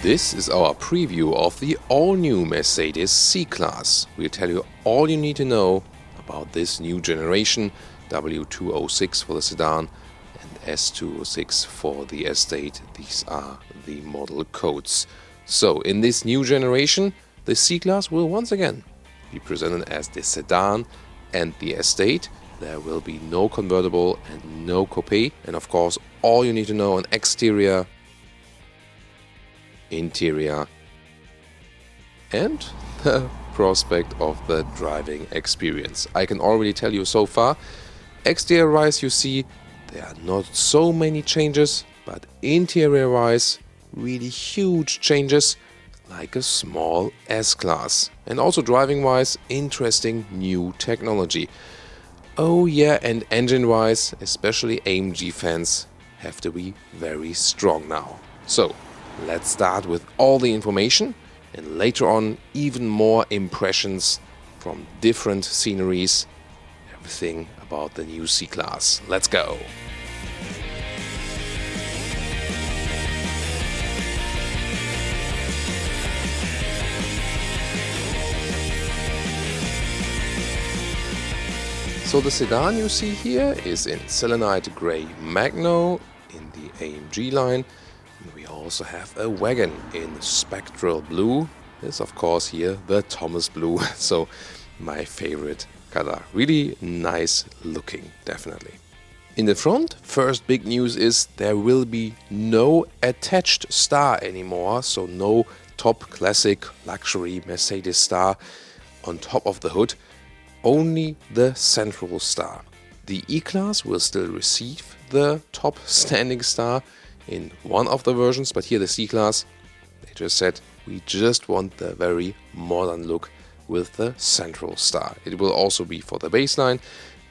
This is our preview of the all-new Mercedes C Class. We'll tell you all you need to know about this new generation, W206 for the sedan and S206 for the estate. These are the model codes. So in this new generation, the C Class will once again be presented as the sedan and the estate. There will be no convertible and no coupe. And of course, all you need to know on exterior, interior and the prospect of the driving experience. I can already tell you so far, exterior wise you see there are not so many changes, but interior wise really huge changes like a small S-Class. And also driving wise interesting new technology. Oh yeah, and engine wise especially AMG fans have to be very strong now. So let's start with all the information and later on even more impressions from different sceneries, everything about the new C Class. Let's go! So the sedan you see here is in selenite grey Magno in the AMG line. We also have a wagon in spectral blue. This of course here the Thomas blue, so my favorite color. Really nice looking, definitely. In the front, first big news is there will be no attached star anymore, so no top classic luxury Mercedes star on top of the hood, only the central star. The E-Class will still receive the top standing star in one of the versions, but here the C-Class, they just said we just want the very modern look with the central star. It will also be for the baseline,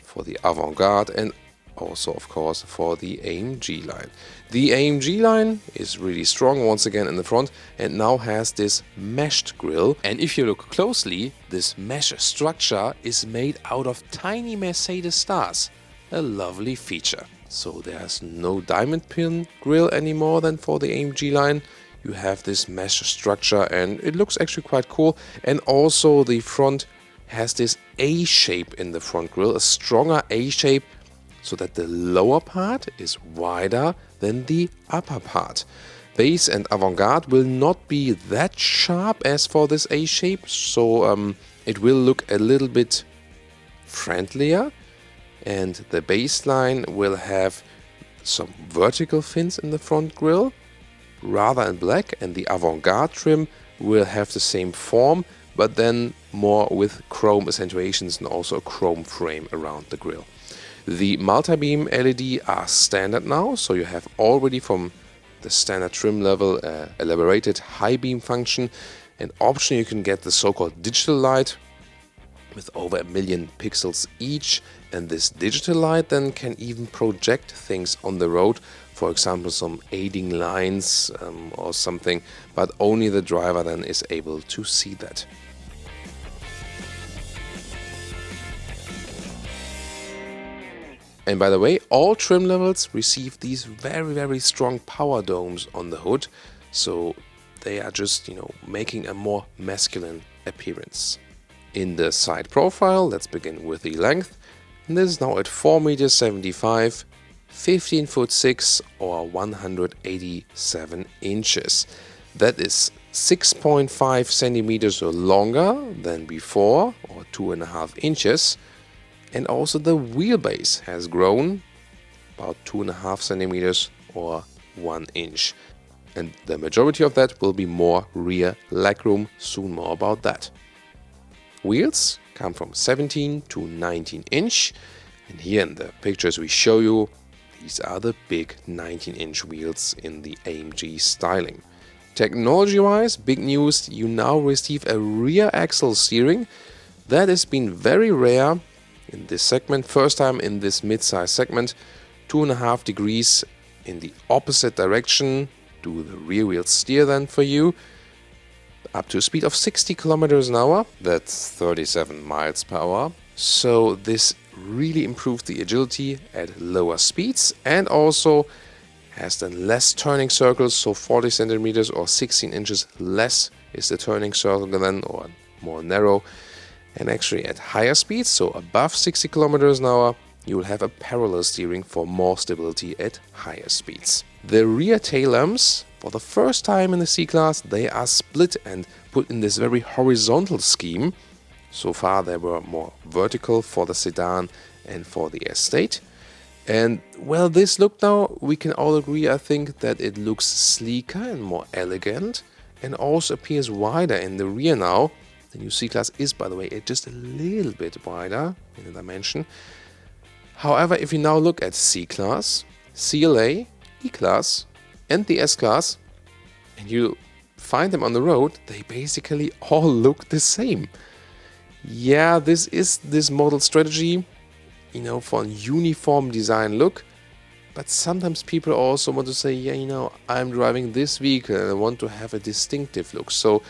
for the avant-garde and also of course for the AMG line. The AMG line is really strong once again in the front and now has this meshed grille, and if you look closely, this mesh structure is made out of tiny Mercedes stars. A lovely feature. So there's no diamond pin grille anymore than for the AMG line. You have this mesh structure and it looks actually quite cool. And also the front has this A shape in the front grille, a stronger A shape, so that the lower part is wider than the upper part. Base and avant-garde will not be that sharp as for this A shape, so it will look a little bit friendlier. And the baseline will have some vertical fins in the front grille, rather in black, and the avant-garde trim will have the same form, but then more with chrome accentuations and also a chrome frame around the grille. The multi-beam LED are standard now, so you have already from the standard trim level elaborated high beam function, and option you can get the so-called digital light with over 1 million pixels each, and this digital light then can even project things on the road, for example some aiding lines or something, but only the driver then is able to see that. And by the way, all trim levels receive these very strong power domes on the hood, so they are just, making a more masculine appearance. In the side profile, let's begin with the length. And this is now at 4.75 meters, 15'6" or 187 inches. That is 6.5 centimeters longer than before, or 2.5 inches. And also the wheelbase has grown about 2.5 centimeters or 1 inch. And the majority of that will be more rear legroom, soon more about that. Wheels come from 17 to 19 inch, and here in the pictures we show you, these are the big 19-inch wheels in the AMG styling. Technology-wise, big news, you now receive a rear axle steering. That has been very rare in this segment, first time in this mid-size segment. 2.5 degrees in the opposite direction do the rear wheels steer then for you. Up to a speed of 60 kilometers an hour, that's 37 miles per hour. So this really improved the agility at lower speeds and also has then less turning circles, so 40 centimeters or 16 inches less is the turning circle then, or more narrow. And actually at higher speeds, so above 60 kilometers an hour, you will have a parallel steering for more stability at higher speeds. The rear tail lamps, for the first time in the C class, they are split and put in this very horizontal scheme. So far they were more vertical for the sedan and for the estate. And well, this look now, we can all agree, I think, that it looks sleeker and more elegant and also appears wider in the rear now. The new C class is, by the way, just a little bit wider in the dimension. However, if you now look at C class, CLA, E class and the S class, and you find them on the road, they basically all look the same. Yeah, this is this model strategy, for a uniform design look. But sometimes people also want to say, yeah, I'm driving this vehicle and I want to have a distinctive look. So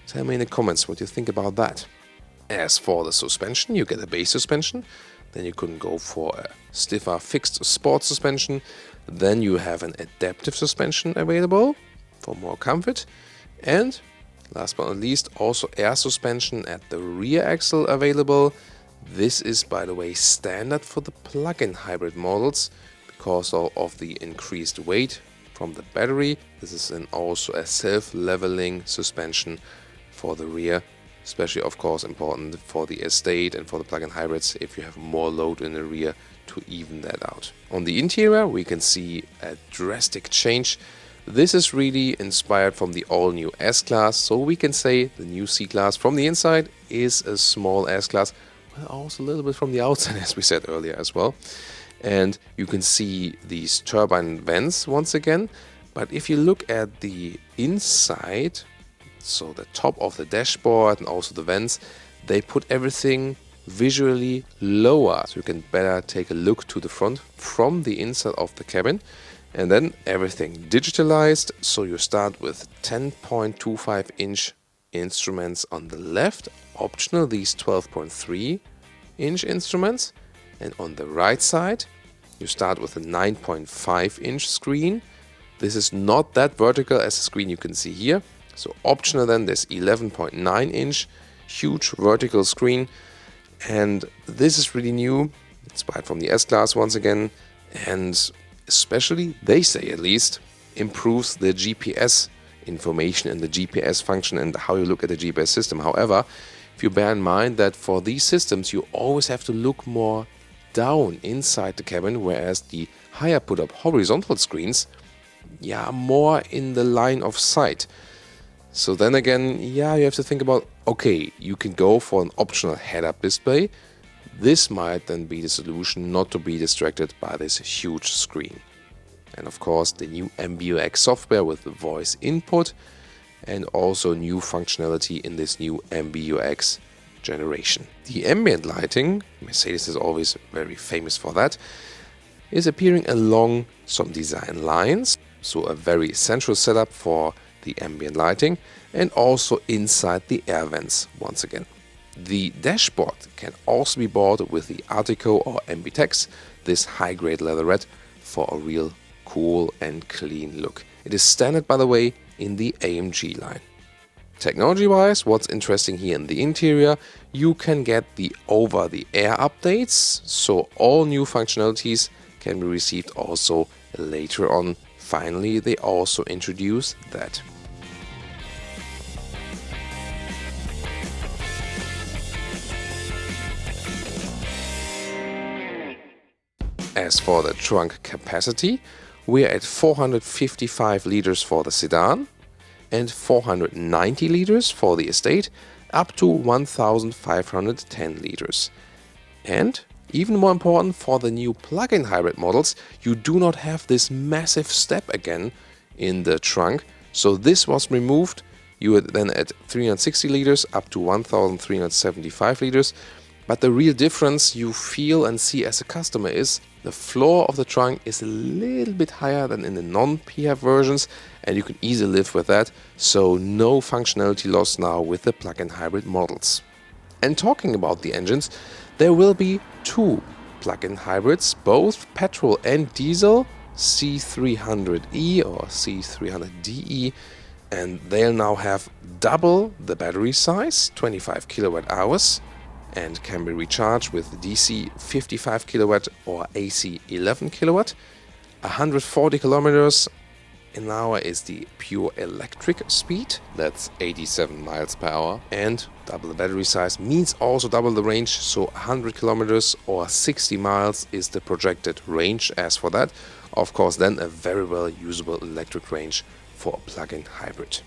tell me in the comments what you think about that. As for the suspension, you get a base suspension. Then you couldn't go for a stiffer fixed sport suspension. Then you have an adaptive suspension available for more comfort. And last but not least, also air suspension at the rear axle available. This is, by the way, standard for the plug-in hybrid models because of the increased weight from the battery. This is then also a self-leveling suspension for the rear. Especially, of course, important for the estate and for the plug-in hybrids if you have more load in the rear to even that out. On the interior, we can see a drastic change. This is really inspired from the all-new S-Class, so we can say the new C-Class from the inside is a small S-Class, but also a little bit from the outside, as we said earlier as well. And you can see these turbine vents once again, but if you look at the inside, so the top of the dashboard and also the vents, they put everything visually lower, so you can better take a look to the front from the inside of the cabin. And then everything digitalized, so you start with 10.25 inch instruments on the left, optional these 12.3 inch instruments, and on the right side you start with a 9.5 inch screen. This is not that vertical as the screen you can see here. So optional then this 11.9 inch huge vertical screen, and this is really new, inspired from the S-Class once again, and especially, they say at least, improves the GPS information and the GPS function and how you look at the GPS system. However, if you bear in mind that for these systems you always have to look more down inside the cabin, whereas the higher put up horizontal screens are more in the line of sight. So then again, you have to think about, okay, you can go for an optional head-up display. This might then be the solution not to be distracted by this huge screen. And of course, the new MBUX software with the voice input and also new functionality in this new MBUX generation. The ambient lighting, Mercedes is always very famous for that, is appearing along some design lines. So a very central setup for the ambient lighting and also inside the air vents once again. The dashboard can also be bought with the Artico or MBTEX, this high-grade leatherette, for a real cool and clean look. It is standard, by the way, in the AMG line. Technology-wise, what's interesting here in the interior, you can get the over-the-air updates, so all new functionalities can be received also later on. Finally, they also introduce that. As for the trunk capacity, we are at 455 liters for the sedan and 490 liters for the estate, up to 1510 liters. And even more important, for the new plug-in hybrid models, you do not have this massive step again in the trunk. So this was removed. You are then at 360 liters up to 1375 liters. But the real difference you feel and see as a customer is the floor of the trunk is a little bit higher than in the non-PHEV versions, and you can easily live with that, so no functionality loss now with the plug-in hybrid models. And talking about the engines, there will be two plug-in hybrids, both petrol and diesel, C300E or C300DE, and they'll now have double the battery size, 25 kilowatt hours, and can be recharged with DC 55 kilowatt or AC 11 kilowatt. 140 kilometers an hour is the pure electric speed, that's 87 miles per hour, and double the battery size means also double the range, so 100 kilometers or 60 miles is the projected range. As for that, of course, then a very well usable electric range for a plug-in hybrid.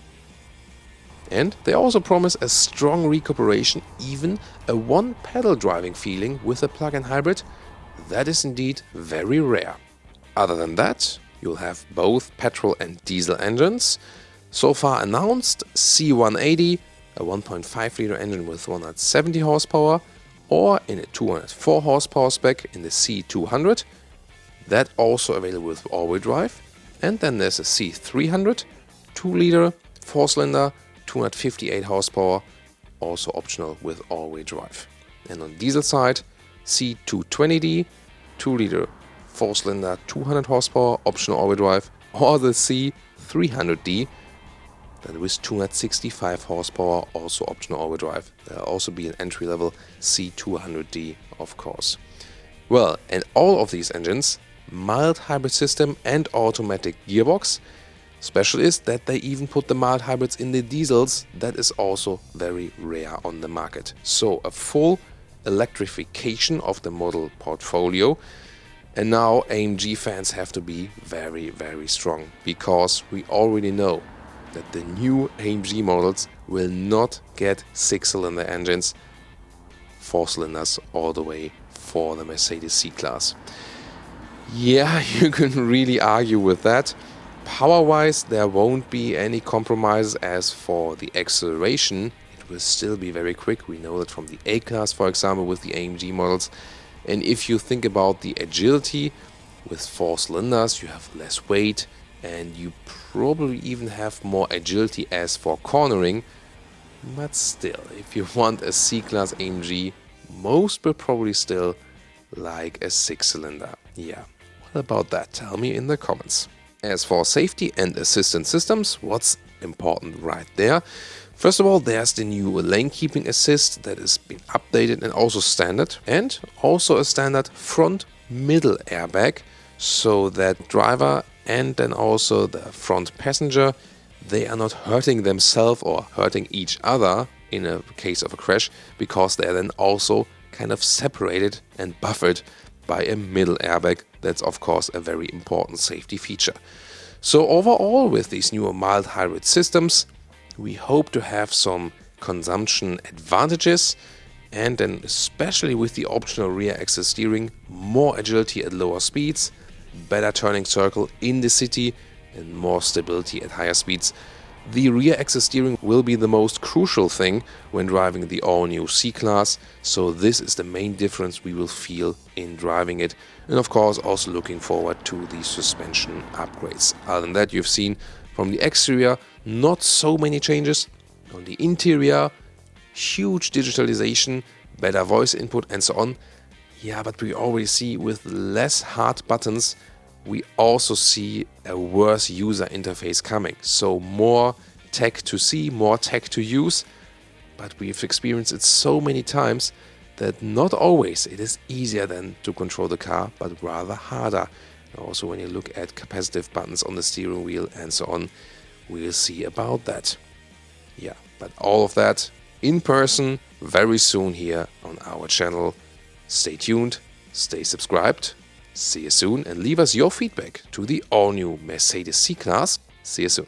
And they also promise a strong recuperation, even a one-pedal driving feeling with a plug-in hybrid. That is indeed very rare. Other than that, you'll have both petrol and diesel engines. So far announced C180, a 1.5 liter engine with 170 horsepower, or in a 204 horsepower spec in the C200. That also available with all-wheel drive. And then there's a C300, 2 liter, 4-cylinder, 258 horsepower, also optional with all-wheel drive. And on diesel side, C220D, 2 liter, 4-cylinder, 200 horsepower, optional all-wheel drive, or the C300D, that with 265 horsepower, also optional all-wheel drive. There'll also be an entry-level C200D, of course. Well, and all of these engines, mild hybrid system and automatic gearbox. Special is that they even put the mild hybrids in the diesels. That is also very rare on the market. So a full electrification of the model portfolio. And now AMG fans have to be very, very strong, because we already know that the new AMG models will not get 6-cylinder engines, 4 cylinders all the way for the Mercedes C-Class. Yeah, you can really argue with that. Power-wise, there won't be any compromise. As for the acceleration, it will still be very quick. We know that from the A-Class, for example, with the AMG models. And if you think about the agility, with 4 cylinders, you have less weight, and you probably even have more agility as for cornering. But still, if you want a C-Class AMG, most will probably still like a 6-cylinder. Yeah, what about that? Tell me in the comments. As for safety and assistance systems, what's important right there? First of all, there's the new lane keeping assist that has been updated and also standard, and also a standard front middle airbag, so that driver and then also the front passenger, they are not hurting themselves or hurting each other in a case of a crash, because they are then also kind of separated and buffered by a middle airbag. That's of course a very important safety feature. So overall, with these newer mild hybrid systems, we hope to have some consumption advantages, and then especially with the optional rear axle steering, more agility at lower speeds, better turning circle in the city, and more stability at higher speeds. The rear axle steering will be the most crucial thing when driving the all-new C-Class, so this is the main difference we will feel in driving it. And of course also looking forward to the suspension upgrades. Other than that, you've seen from the exterior not so many changes. On the interior, huge digitalization, better voice input and so on. Yeah, but we already see with less hard buttons, we also see a worse user interface coming. So more tech to see, more tech to use. But we've experienced it so many times that not always it is easier than to control the car, but rather harder. Also when you look at capacitive buttons on the steering wheel and so on, we'll see about that. Yeah, but all of that in person very soon here on our channel. Stay tuned, stay subscribed. See you soon, and leave us your feedback to the all-new Mercedes C-Class. See you soon.